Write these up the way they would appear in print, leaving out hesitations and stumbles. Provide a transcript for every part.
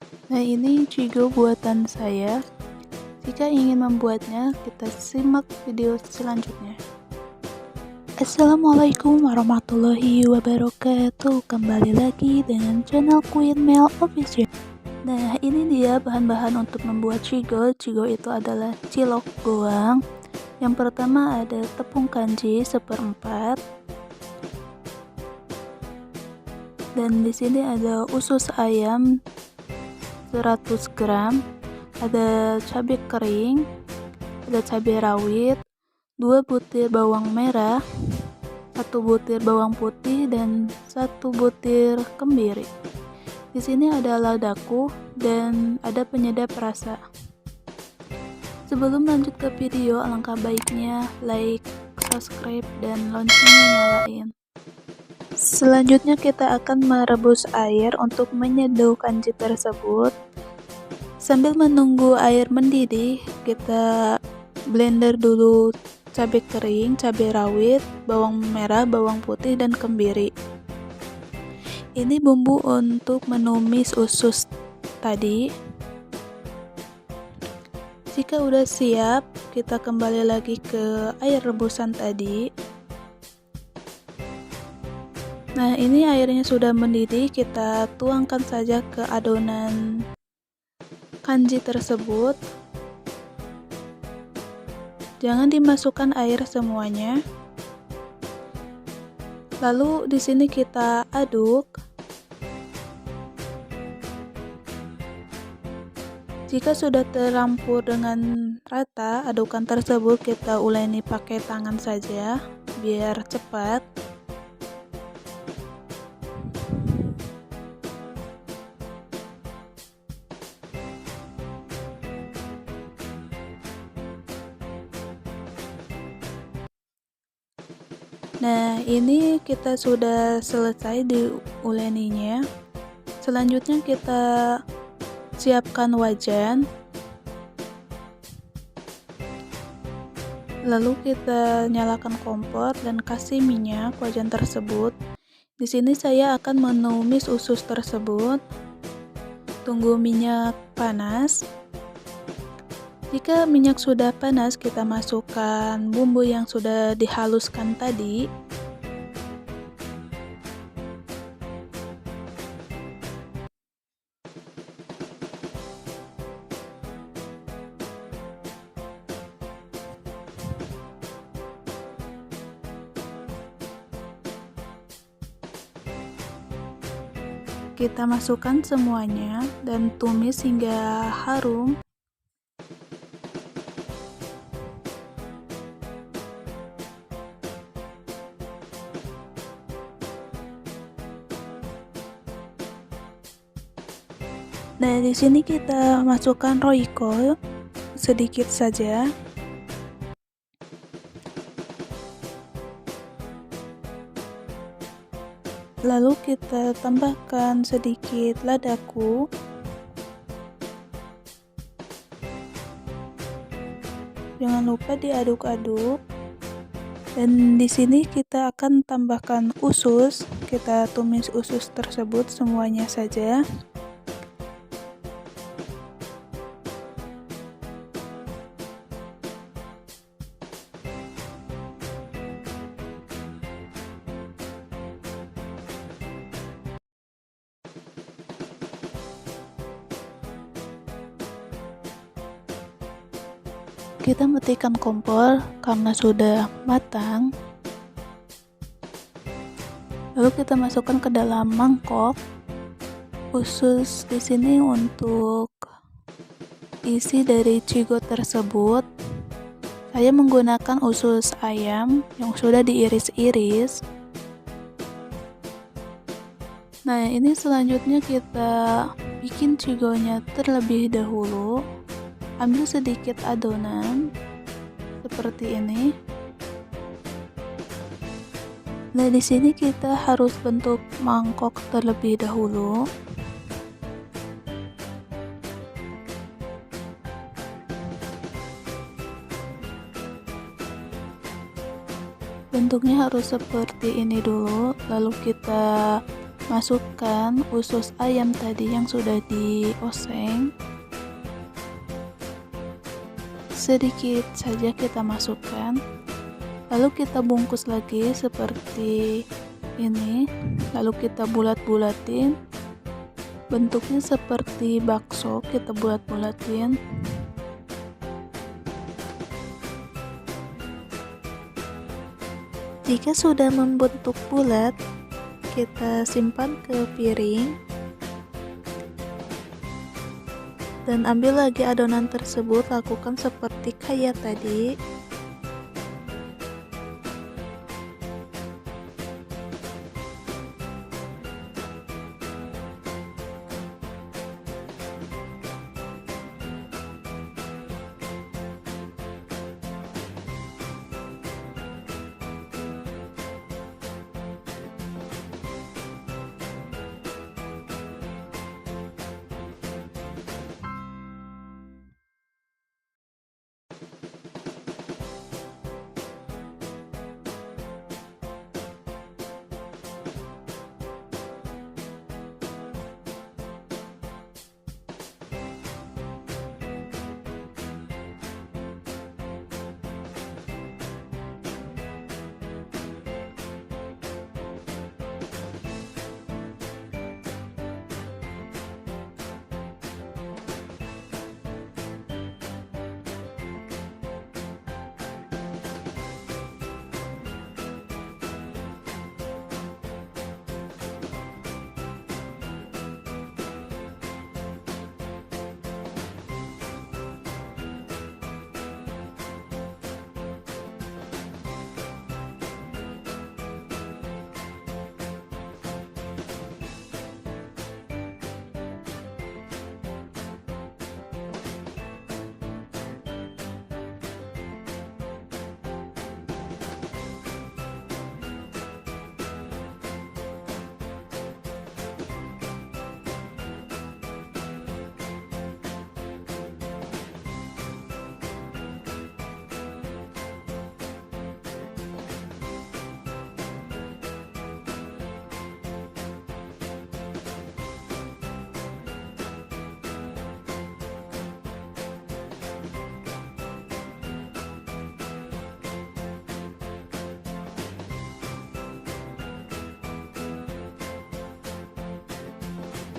Nah, ini Cigo buatan saya. Jika ingin membuatnya, kita simak video selanjutnya. Assalamualaikum warahmatullahi wabarakatuh. Kembali lagi dengan channel Queen Mel Official. Nah, ini dia bahan-bahan untuk membuat Cigo. Cigo itu adalah cilok goang. Yang pertama ada tepung kanji 1/4. Dan di sini ada usus ayam 100 gram, ada cabai kering, ada cabai rawit, 2 butir bawang merah, 1 butir bawang putih, dan 1 butir kemiri. Di sini ada ladaku dan ada penyedap rasa. Sebelum lanjut ke video, alangkah baiknya like, subscribe, dan loncengnya nyalain. Selanjutnya kita akan merebus air untuk menyeduh kanji tersebut. Sambil menunggu air mendidih, kita blender dulu cabai kering, cabai rawit, bawang merah, bawang putih, dan kemiri. Ini bumbu untuk menumis usus tadi. Jika udah siap, kita kembali lagi ke air rebusan tadi. Nah, ini airnya sudah mendidih, kita tuangkan saja ke adonan kanji tersebut. Jangan dimasukkan air semuanya. Lalu di sini kita aduk. Jika sudah terampur dengan rata adukan tersebut, kita uleni pakai tangan saja biar cepat. Nah, ini kita sudah selesai diuleninya. Selanjutnya kita siapkan wajan. Lalu kita nyalakan kompor dan kasih minyak wajan tersebut. Di sini saya akan menumis usus tersebut. Tunggu minyak panas. Jika minyak sudah panas, kita masukkan bumbu yang sudah dihaluskan tadi. Kita masukkan semuanya dan tumis hingga harum. Nah, di sini kita masukkan roiko sedikit saja. Lalu kita tambahkan sedikit ladaku. Jangan lupa diaduk-aduk. Dan di sini kita akan tambahkan usus. Kita tumis usus tersebut semuanya saja. Kita matikan kompor karena sudah matang. Lalu kita masukkan ke dalam mangkok. Usus di sini untuk isi dari Cigo tersebut. Saya menggunakan usus ayam yang sudah diiris-iris. Nah, ini selanjutnya kita bikin Cigonya terlebih dahulu. Ambil sedikit adonan seperti ini. Nah, di sini kita harus bentuk mangkok terlebih dahulu. Bentuknya harus seperti ini dulu, lalu kita Masukkan usus ayam tadi yang sudah dioseng. Sedikit saja kita masukkan. Lalu kita bungkus lagi seperti ini. Lalu kita bulat-bulatin. Bentuknya seperti bakso, kita bulat-bulatin. Jika sudah membentuk bulat, kita simpan ke piring dan ambil lagi adonan tersebut, lakukan seperti kayak tadi.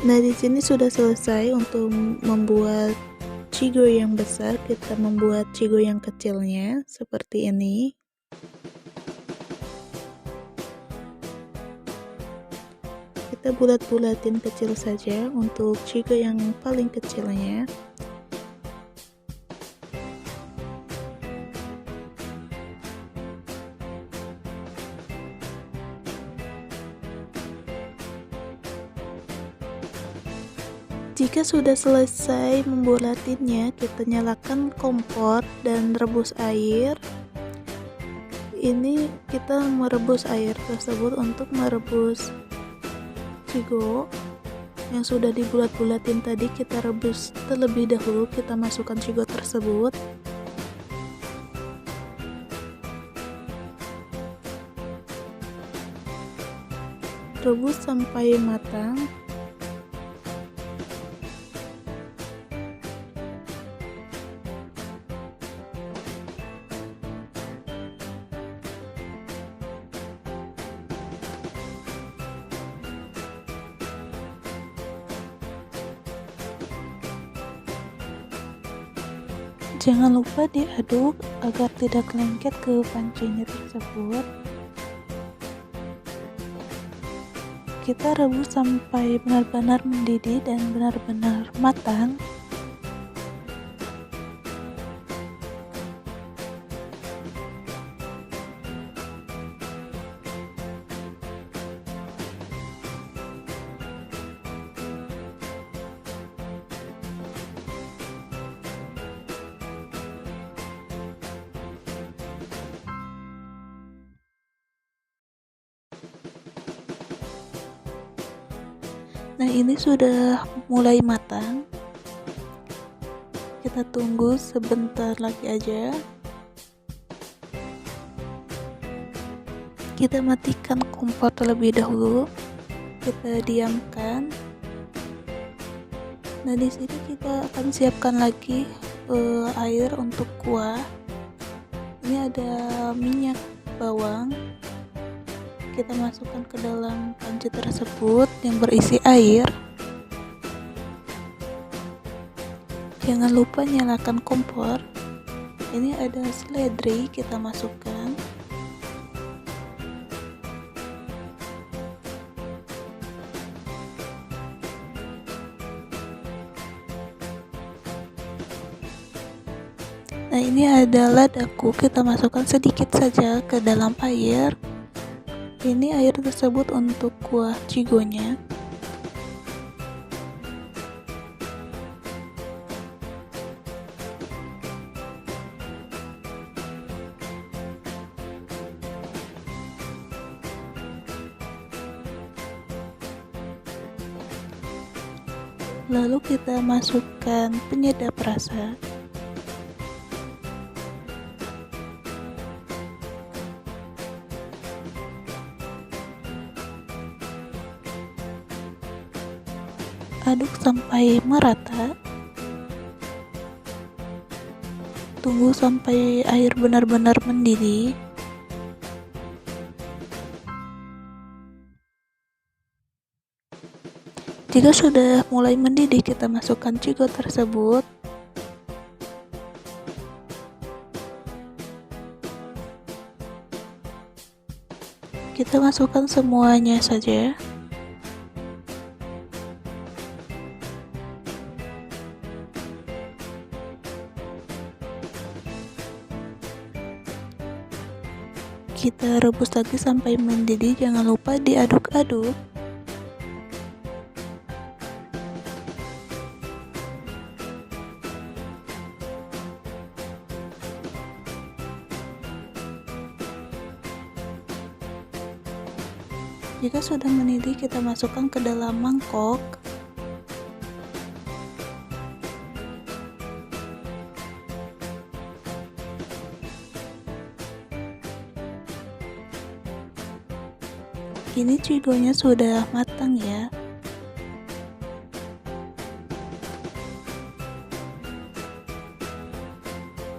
Nah, di sini sudah selesai untuk membuat chigo yang besar. Kita membuat chigo yang kecilnya seperti ini. Kita bulat-bulatin kecil saja untuk chigo yang paling kecilnya. Jika sudah selesai membulatinnya, kita nyalakan kompor dan rebus air. Ini kita merebus air tersebut untuk merebus chigo yang sudah dibulat-bulatin tadi. Kita rebus terlebih dahulu, kita masukkan chigo tersebut. Rebus sampai matang. Jangan lupa diaduk agar tidak lengket ke pancinya tersebut. Kita rebus sampai benar-benar mendidih dan benar-benar matang. Nah, ini sudah mulai matang. Kita tunggu sebentar lagi aja. Kita matikan kompor terlebih dahulu. kita diamkan. Nah, di sini kita akan siapkan lagi air untuk kuah. Ini ada minyak bawang. Kita masukkan ke dalam panci tersebut yang berisi air. Jangan lupa nyalakan kompor. Ini ada seledri, kita masukkan. Nah, ini adalah daku, kita masukkan sedikit saja ke dalam air. Ini air tersebut untuk kuah cigonya. Lalu kita masukkan penyedap rasa. Aduk sampai merata. Tunggu sampai air benar-benar mendidih. Jika sudah mulai mendidih, kita masukkan cigo tersebut. Kita masukkan semuanya saja. Kita rebus lagi sampai mendidih, jangan lupa diaduk-aduk. Jika sudah mendidih, kita masukkan ke dalam mangkok. Ini cigonya sudah matang ya.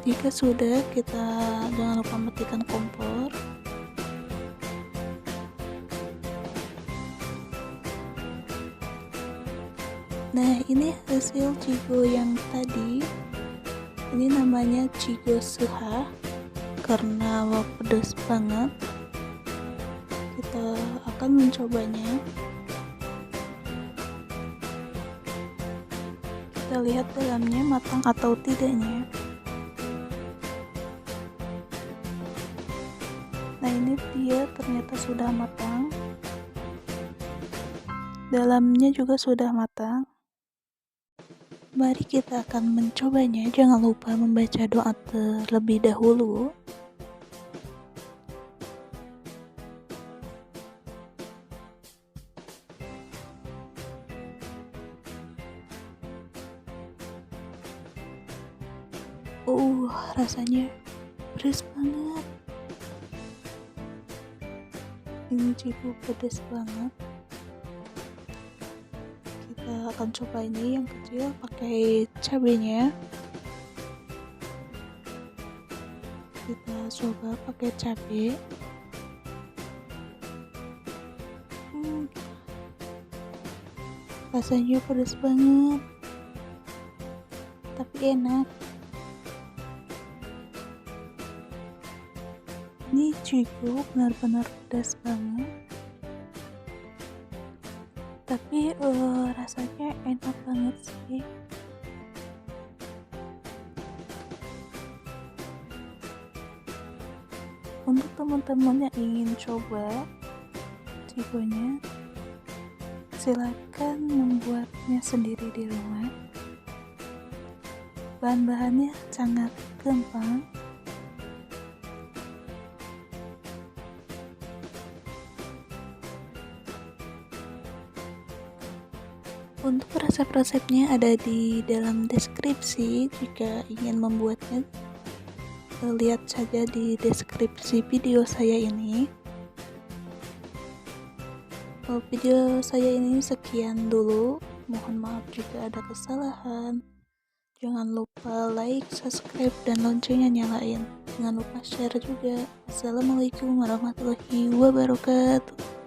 Jika sudah, kita jangan lupa matikan kompor. Nah, ini hasil cigo yang tadi. Ini namanya cigo seha karena pedas banget. Kita akan mencobanya. Kita lihat dalamnya matang atau tidaknya. Nah, ini dia ternyata sudah matang. Dalamnya juga sudah matang. Mari kita akan mencobanya. Jangan lupa membaca doa terlebih dahulu. Rasanya pedas banget. Ini cigo pedas banget. Kita akan coba ini yang kecil pakai cabenya. Kita coba pakai cabai. Rasanya pedas banget, tapi enak. Ini cigo benar-benar pedas banget, tapi rasanya enak banget sih. Untuk teman-teman yang ingin coba cigonya, silakan membuatnya sendiri di rumah. Bahan-bahannya sangat gampang. Untuk resep-resepnya ada di dalam deskripsi. Jika ingin membuatnya, lihat saja di deskripsi video saya ini. Video saya ini sekian dulu. Mohon maaf jika ada kesalahan. Jangan lupa like, subscribe, dan loncengnya nyalain. Jangan lupa share juga. Assalamualaikum warahmatullahi wabarakatuh.